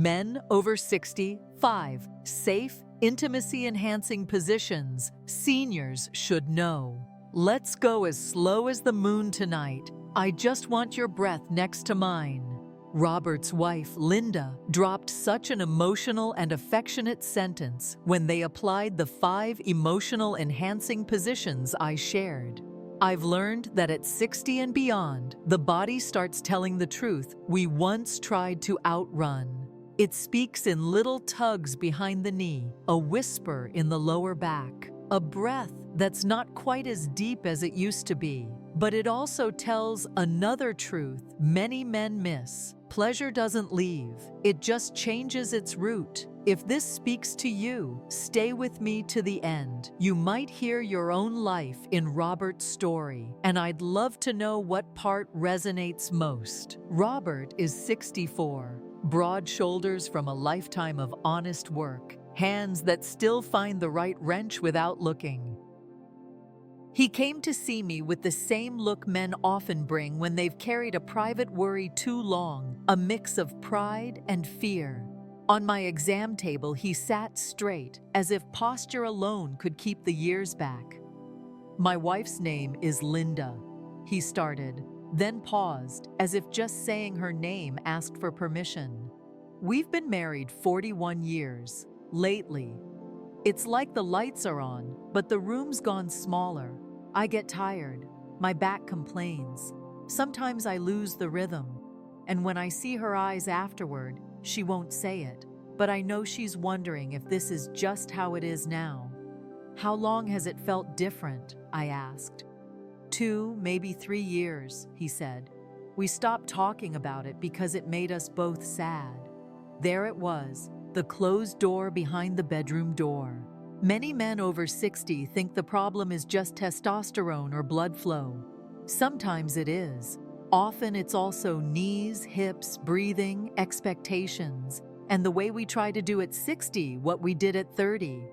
Men over 60, 5. Safe, intimacy-enhancing positions seniors should know. Let's go as slow as the moon tonight. I just want your breath next to mine. Robert's wife, Linda, dropped such an emotional and affectionate sentence when they applied the 5 emotional enhancing positions I shared. I've learned that at 60 and beyond, the body starts telling the truth we once tried to outrun. It speaks in little tugs behind the knee, a whisper in the lower back, a breath that's not quite as deep as it used to be. But it also tells another truth many men miss. Pleasure doesn't leave, it just changes its route. If this speaks to you, stay with me to the end. You might hear your own life in Robert's story, and I'd love to know what part resonates most. Robert is 64, broad shoulders from a lifetime of honest work, hands that still find the right wrench without looking. He came to see me with the same look men often bring when they've carried a private worry too long, a mix of pride and fear. On my exam table, he sat straight, as if posture alone could keep the years back. "My wife's name is Linda," he started, then paused, as if just saying her name asked for permission. "We've been married 41 years. Lately, it's like the lights are on, but the room's gone smaller. I get tired. My back complains. Sometimes I lose the rhythm. And when I see her eyes afterward, she won't say it, but I know she's wondering if this is just how it is now." "How long has it felt different?" I asked. 2, maybe 3 years, he said. "We stopped talking about it because it made us both sad." There it was, the closed door behind the bedroom door. Many men over 60 think the problem is just testosterone or blood flow. Sometimes it is. Often it's also knees, hips, breathing, expectations, and the way we try to do at 60 what we did at 30.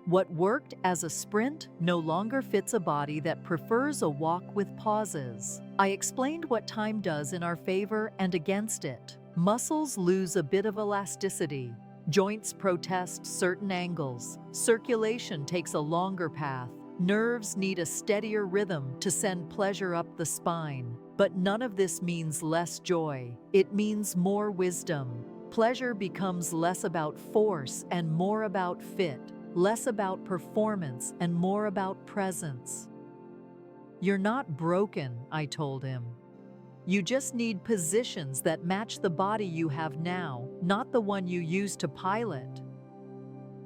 What worked as a sprint no longer fits a body that prefers a walk with pauses. I explained what time does in our favor and against it. Muscles lose a bit of elasticity. Joints protest certain angles. Circulation takes a longer path. Nerves need a steadier rhythm to send pleasure up the spine. But none of this means less joy. It means more wisdom. Pleasure becomes less about force and more about fit, less about performance and more about presence. "You're not broken," I told him. "You just need positions that match the body you have now, not the one you used to pilot."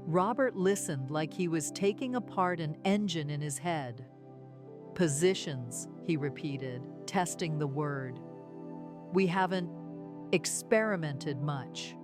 Robert listened like he was taking apart an engine in his head. "Positions," he repeated, testing the word. "We haven't experimented much."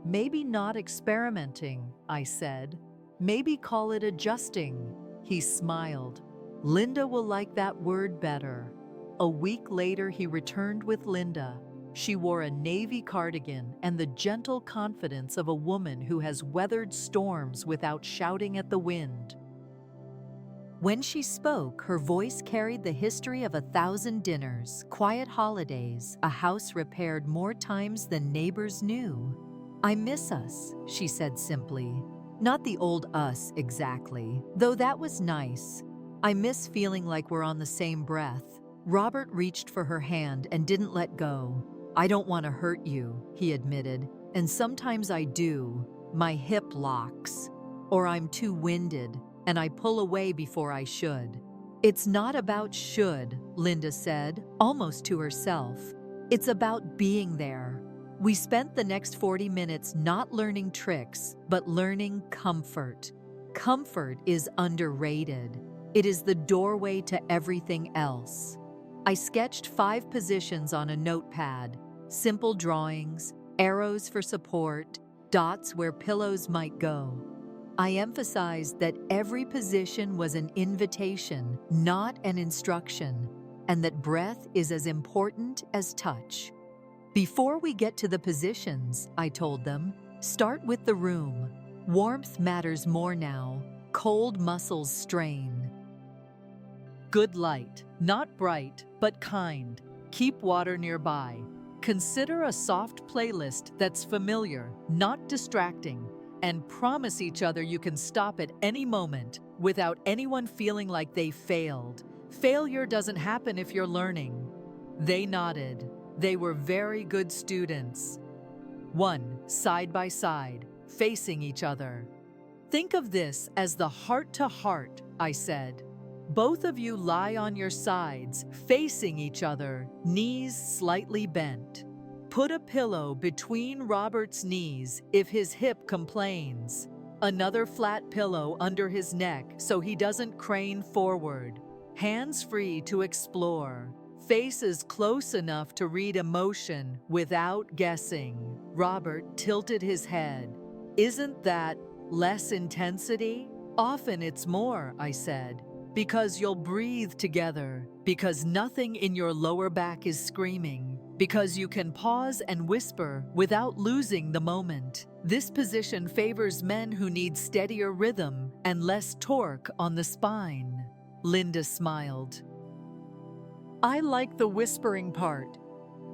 "Maybe not experimenting," I said. "Maybe call it adjusting." He smiled. "Linda will like that word better." A week later, he returned with Linda. She wore a navy cardigan and the gentle confidence of a woman who has weathered storms without shouting at the wind. When she spoke, her voice carried the history of 1,000 dinners, quiet holidays, a house repaired more times than neighbors knew. "I miss us," she said simply. Not the old us exactly, though that was nice. "I miss feeling like we're on the same breath." Robert reached for her hand and didn't let go. "I don't want to hurt you," he admitted, "and sometimes I do. My hip locks. Or I'm too winded, and I pull away before I should." "It's not about should," Linda said, almost to herself. "It's about being there." We spent the next 40 minutes not learning tricks, but learning comfort. Comfort is underrated. It is the doorway to everything else. I sketched 5 positions on a notepad, simple drawings, arrows for support, dots where pillows might go. I emphasized that every position was an invitation, not an instruction, and that breath is as important as touch. "Before we get to the positions," I told them, "start with the room. Warmth matters more now. Cold muscles strain. Good light, not bright, but kind. Keep water nearby. Consider a soft playlist that's familiar, not distracting, and promise each other you can stop at any moment without anyone feeling like they failed. Failure doesn't happen if you're learning. They nodded. They were very good students. 1. Side by side, facing each other. Think of this as the heart-to-heart, I said. Both of you lie on your sides, facing each other, knees slightly bent. Put a pillow between Robert's knees if his hip complains. Another flat pillow under his neck so he doesn't crane forward. Hands free to explore. Faces close enough to read emotion without guessing. Robert tilted his head. Isn't that less intensity? Often it's more, I said. Because you'll breathe together, because nothing in your lower back is screaming, because you can pause and whisper without losing the moment. This position favors men who need steadier rhythm and less torque on the spine. Linda smiled. I like the whispering part.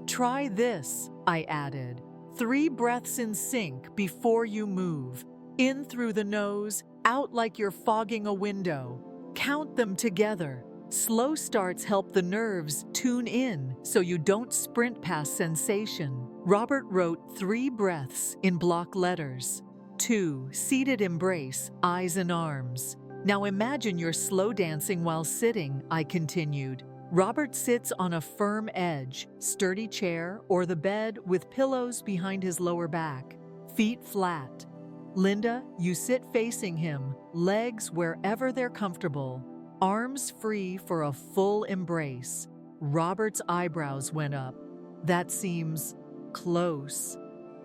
Try this, I added. 3 breaths in sync before you move. In through the nose, out like you're fogging a window. Count them together. Slow starts help the nerves tune in so you don't sprint past sensation. Robert wrote 3 breaths in block letters. 2, seated embrace, eyes and arms. Now imagine you're slow dancing while sitting, I continued. Robert sits on a firm edge, sturdy chair, or the bed with pillows behind his lower back, feet flat. Linda, you sit facing him, legs wherever they're comfortable, arms free for a full embrace. Robert's eyebrows went up. That seems close.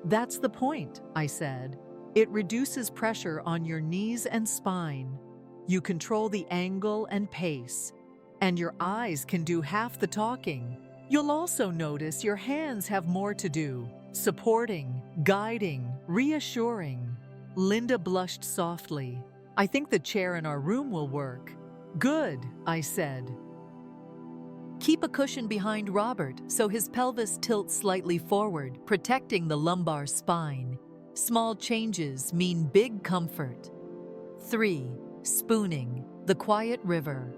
That's the point, I said. It reduces pressure on your knees and spine. You control the angle and pace, and your eyes can do half the talking. You'll also notice your hands have more to do, supporting, guiding, reassuring. Linda blushed softly. I think the chair in our room will work. Good, I said. Keep a cushion behind Robert so his pelvis tilts slightly forward, protecting the lumbar spine. Small changes mean big comfort. 3. Spooning, the quiet river.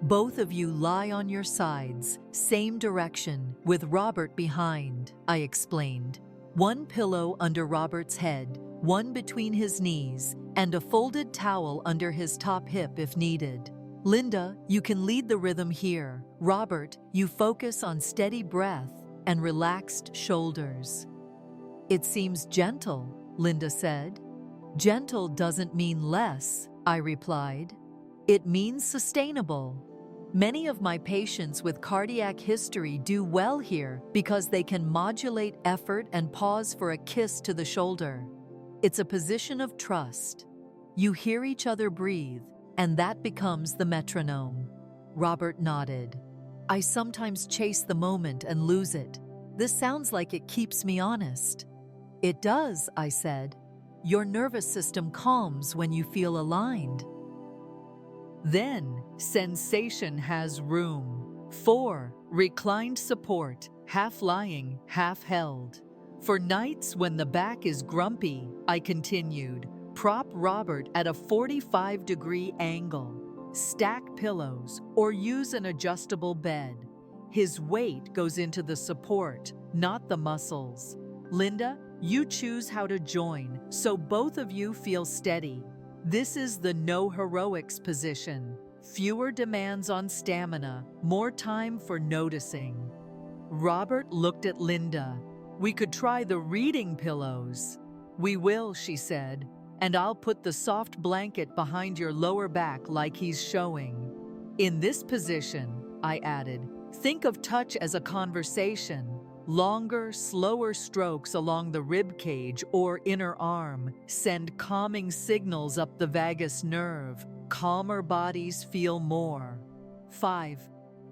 Both of you lie on your sides, same direction, with Robert behind, I explained. 1 pillow under Robert's head, 1 between his knees, and a folded towel under his top hip if needed. Linda, you can lead the rhythm here. Robert, you focus on steady breath and relaxed shoulders. It seems gentle, Linda said. Gentle doesn't mean less, I replied. It means sustainable. Many of my patients with cardiac history do well here because they can modulate effort and pause for a kiss to the shoulder. It's a position of trust. You hear each other breathe, and that becomes the metronome. Robert nodded. I sometimes chase the moment and lose it. This sounds like it keeps me honest. It does, I said. Your nervous system calms when you feel aligned. Then, sensation has room. 4. Reclined support, half lying, half held. For nights when the back is grumpy, I continued, prop Robert at a 45-degree angle. Stack pillows or use an adjustable bed. His weight goes into the support, not the muscles. Linda, you choose how to join, so both of you feel steady. This is the no heroics position. Fewer demands on stamina, more time for noticing. Robert looked at Linda. We could try the reading pillows. We will, she said, and I'll put the soft blanket behind your lower back like he's showing. In this position, I added, think of touch as a conversation. Longer, slower strokes along the rib cage or inner arm send calming signals up the vagus nerve. Calmer bodies feel more. 5.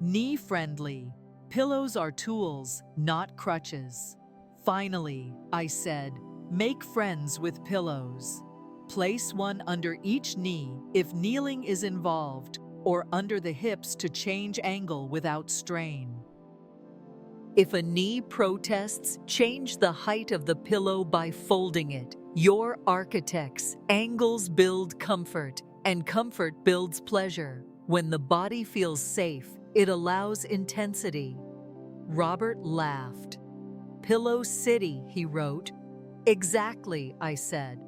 Knee-friendly. Pillows are tools, not crutches. Finally, I said, make friends with pillows. Place one under each knee if kneeling is involved, or under the hips to change angle without strain. If a knee protests, change the height of the pillow by folding it. You're architects. Angles build comfort, and comfort builds pleasure. When the body feels safe, it allows intensity. Robert laughed. Pillow City, he wrote. Exactly, I said.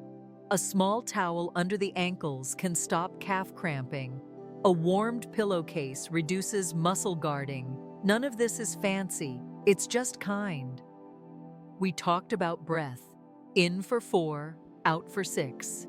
A small towel under the ankles can stop calf cramping. A warmed pillowcase reduces muscle guarding. None of this is fancy, it's just kind. We talked about breath. In for 4, out for 6.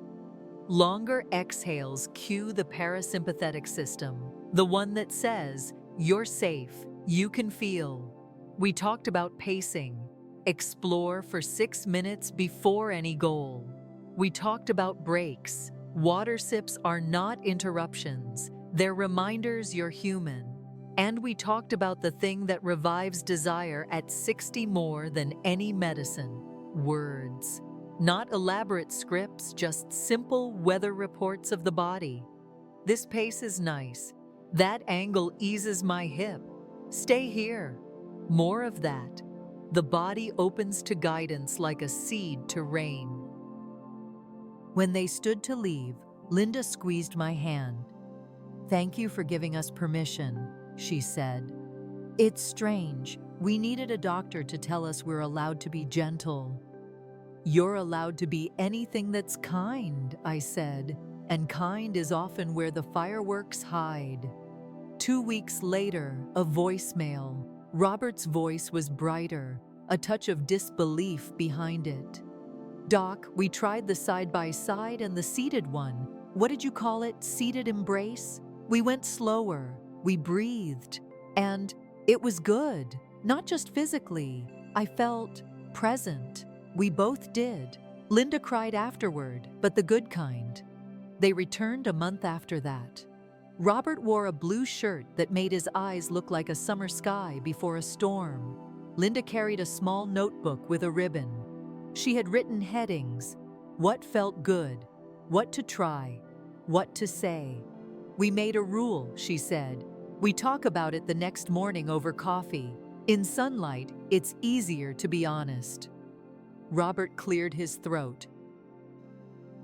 Longer exhales cue the parasympathetic system, the one that says, you're safe, you can feel. We talked about pacing. Explore for 6 minutes before any goal. We talked about breaks. Water sips are not interruptions. They're reminders you're human. And we talked about the thing that revives desire at 60 more than any medicine. Words. Not elaborate scripts, just simple weather reports of the body. This pace is nice. That angle eases my hip. Stay here. More of that. The body opens to guidance like a seed to rain. When they stood to leave, Linda squeezed my hand. Thank you for giving us permission, she said. It's strange. We needed a doctor to tell us we're allowed to be gentle. You're allowed to be anything that's kind, I said, and kind is often where the fireworks hide. 2 weeks later, a voicemail. Robert's voice was brighter, a touch of disbelief behind it. Doc, we tried the side-by-side and the seated one. What did you call it? Seated embrace? We went slower. We breathed. And it was good. Not just physically. I felt present. We both did. Linda cried afterward, but the good kind. They returned a month after that. Robert wore a blue shirt that made his eyes look like a summer sky before a storm. Linda carried a small notebook with a ribbon. She had written headings: what felt good, what to try, what to say. We made a rule, she said. We talk about it the next morning over coffee. In sunlight, it's easier to be honest. Robert cleared his throat.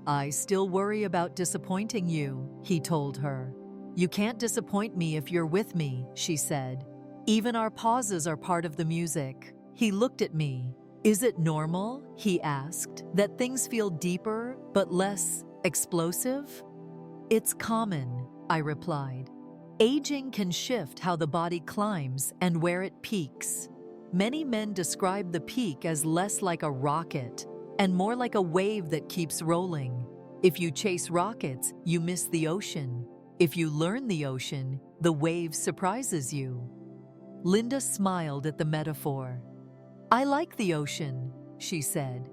I still worry about disappointing you, he told her. You can't disappoint me if you're with me, she said. Even our pauses are part of the music. He looked at me. Is it normal, he asked, that things feel deeper but less explosive? It's common, I replied. Aging can shift how the body climbs and where it peaks. Many men describe the peak as less like a rocket and more like a wave that keeps rolling. If you chase rockets, you miss the ocean. If you learn the ocean, the wave surprises you. Linda smiled at the metaphor. I like the ocean, she said.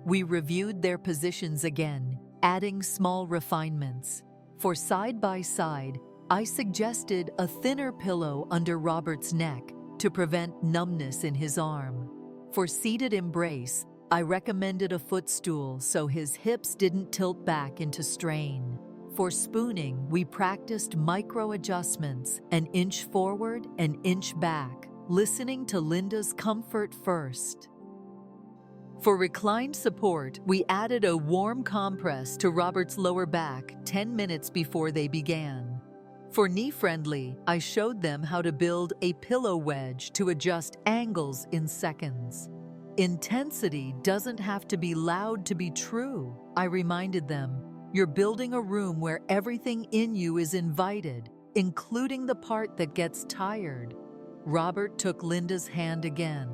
We reviewed their positions again, adding small refinements. For side by side, I suggested a thinner pillow under Robert's neck to prevent numbness in his arm. For seated embrace, I recommended a footstool so his hips didn't tilt back into strain. For spooning, we practiced micro-adjustments, an inch forward, an inch back, listening to Linda's comfort first. For reclined support, we added a warm compress to Robert's lower back 10 minutes before they began. For knee-friendly, I showed them how to build a pillow wedge to adjust angles in seconds. Intensity doesn't have to be loud to be true, I reminded them. You're building a room where everything in you is invited, including the part that gets tired. Robert took Linda's hand again.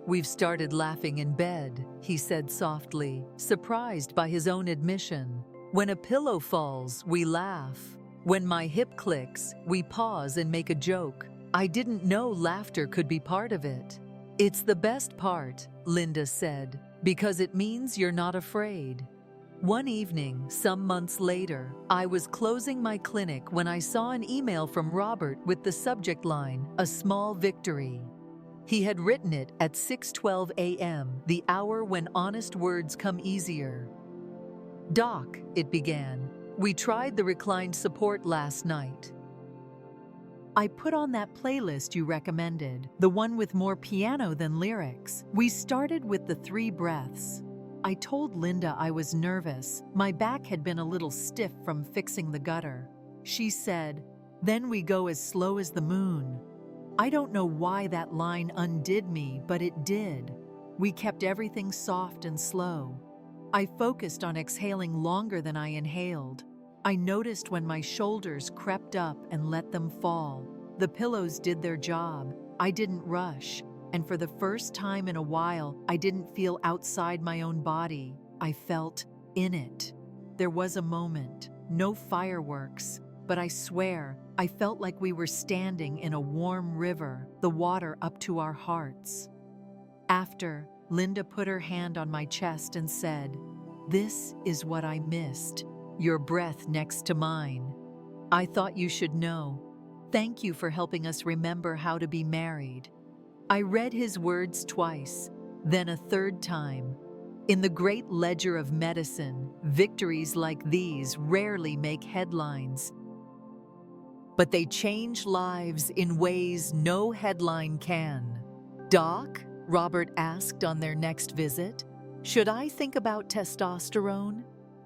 We've started laughing in bed, he said softly, surprised by his own admission. When a pillow falls, we laugh. When my hip clicks, we pause and make a joke. I didn't know laughter could be part of it. It's the best part, Linda said, because it means you're not afraid. One evening, some months later, I was closing my clinic when I saw an email from Robert with the subject line, "A small victory." He had written it at 6:12 a.m., the hour when honest words come easier. Doc, it began, we tried the reclined support last night. I put on that playlist you recommended, the one with more piano than lyrics. We started with the 3 breaths. I told Linda I was nervous. My back had been a little stiff from fixing the gutter. She said, "Then we go as slow as the moon." I don't know why that line undid me, but it did. We kept everything soft and slow. I focused on exhaling longer than I inhaled. I noticed when my shoulders crept up and let them fall. The pillows did their job. I didn't rush. And for the first time in a while, I didn't feel outside my own body. I felt in it. There was a moment, no fireworks, but I swear, I felt like we were standing in a warm river, the water up to our hearts. After, Linda put her hand on my chest and said, "This is what I missed. Your breath next to mine. I thought you should know. Thank you for helping us remember how to be married." I read his words twice, then a third time. In the great ledger of medicine, victories like these rarely make headlines. But they change lives in ways no headline can. "Doc?" Robert asked on their next visit. "Should I think about testosterone?"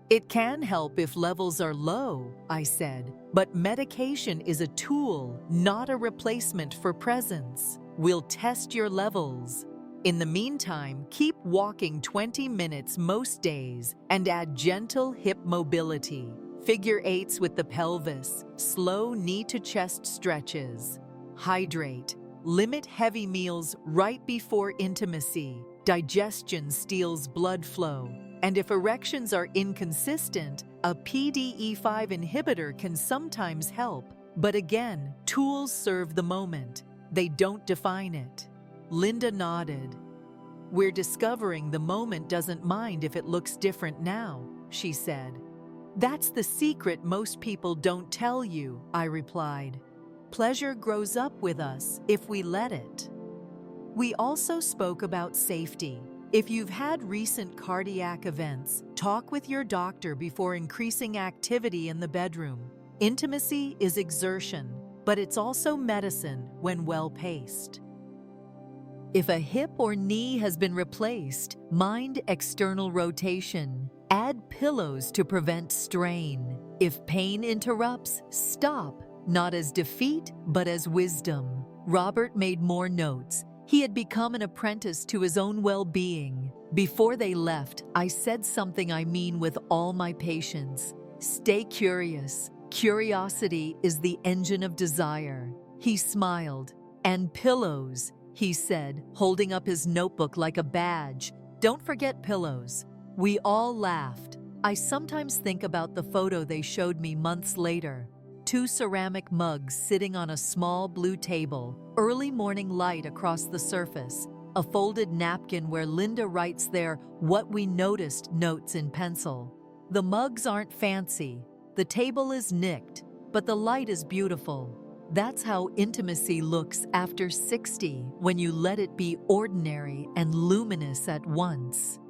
"It can help if levels are low," I said, "but medication is a tool, not a replacement for presence. We'll test your levels. In the meantime, keep walking 20 minutes most days and add gentle hip mobility, figure 8s with the pelvis, slow knee-to-chest stretches. Hydrate. Limit heavy meals right before intimacy. Digestion steals blood flow. And if erections are inconsistent, a PDE5 inhibitor can sometimes help. But again, tools serve the moment. They don't define it." Linda nodded. "We're discovering the moment doesn't mind if it looks different now," she said. "That's the secret most people don't tell you," I replied. "Pleasure grows up with us if we let it." We also spoke about safety. If you've had recent cardiac events, talk with your doctor before increasing activity in the bedroom. Intimacy is exertion, but it's also medicine when well-paced. If a hip or knee has been replaced, mind external rotation. Add pillows to prevent strain. If pain interrupts, stop, not as defeat, but as wisdom. Robert made more notes. He had become an apprentice to his own well-being. Before they left, I said something I mean with all my patience. Stay curious. Curiosity is the engine of desire. He smiled. "And pillows," he said, holding up his notebook like a badge. "Don't forget pillows." We all laughed. I sometimes think about the photo they showed me months later. 2 ceramic mugs sitting on a small blue table, early morning light across the surface, a folded napkin where Linda writes their "what we noticed" notes in pencil. The mugs aren't fancy, the table is nicked, but the light is beautiful. That's how intimacy looks after 60, when you let it be ordinary and luminous at once.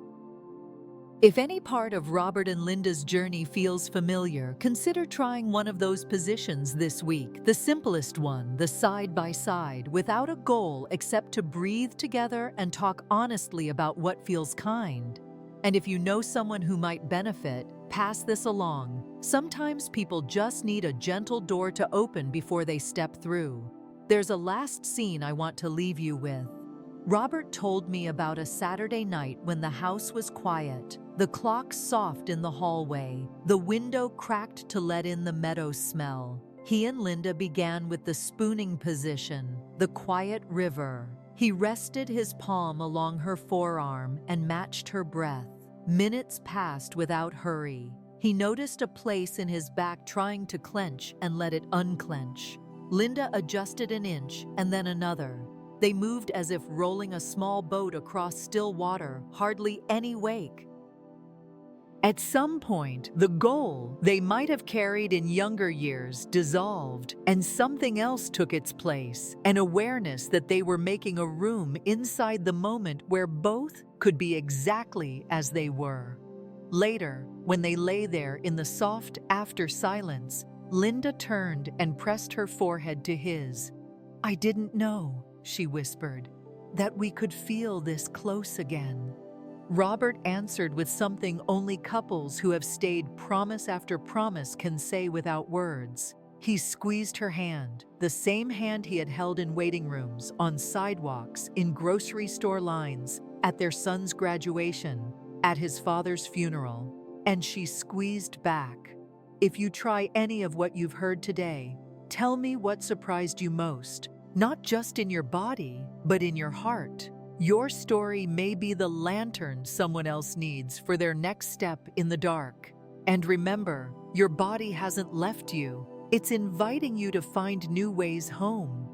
If any part of Robert and Linda's journey feels familiar, consider trying one of those positions this week. The simplest one, the side-by-side, without a goal except to breathe together and talk honestly about what feels kind. And if you know someone who might benefit, pass this along. Sometimes people just need a gentle door to open before they step through. There's a last scene I want to leave you with. Robert told me about a Saturday night when the house was quiet, the clock soft in the hallway, the window cracked to let in the meadow smell. He and Linda began with the spooning position, the quiet river. He rested his palm along her forearm and matched her breath. Minutes passed without hurry. He noticed a place in his back trying to clench and let it unclench. Linda adjusted an inch and then another. They moved as if rolling a small boat across still water, hardly any wake. At some point, the goal they might have carried in younger years dissolved, and something else took its place, an awareness that they were making a room inside the moment where both could be exactly as they were. Later, when they lay there in the soft after silence, Linda turned and pressed her forehead to his. "I didn't know," she whispered, "that we could feel this close again." Robert answered with something only couples who have stayed promise after promise can say without words. He squeezed her hand, the same hand he had held in waiting rooms, on sidewalks, in grocery store lines, at their son's graduation, at his father's funeral. And she squeezed back. "If you try any of what you've heard today, tell me what surprised you most, not just in your body, but in your heart. Your story may be the lantern someone else needs for their next step in the dark. And remember, your body hasn't left you. It's inviting you to find new ways home."